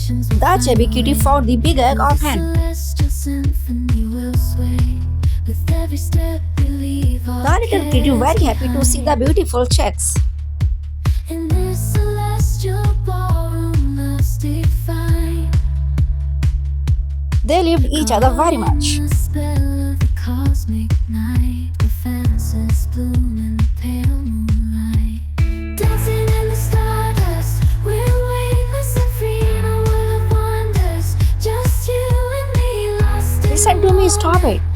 The chubby kitty found the big egg of hen. The little kitty very happy to see the beautiful chicks. They loved each other very much. Listen to me, stop it.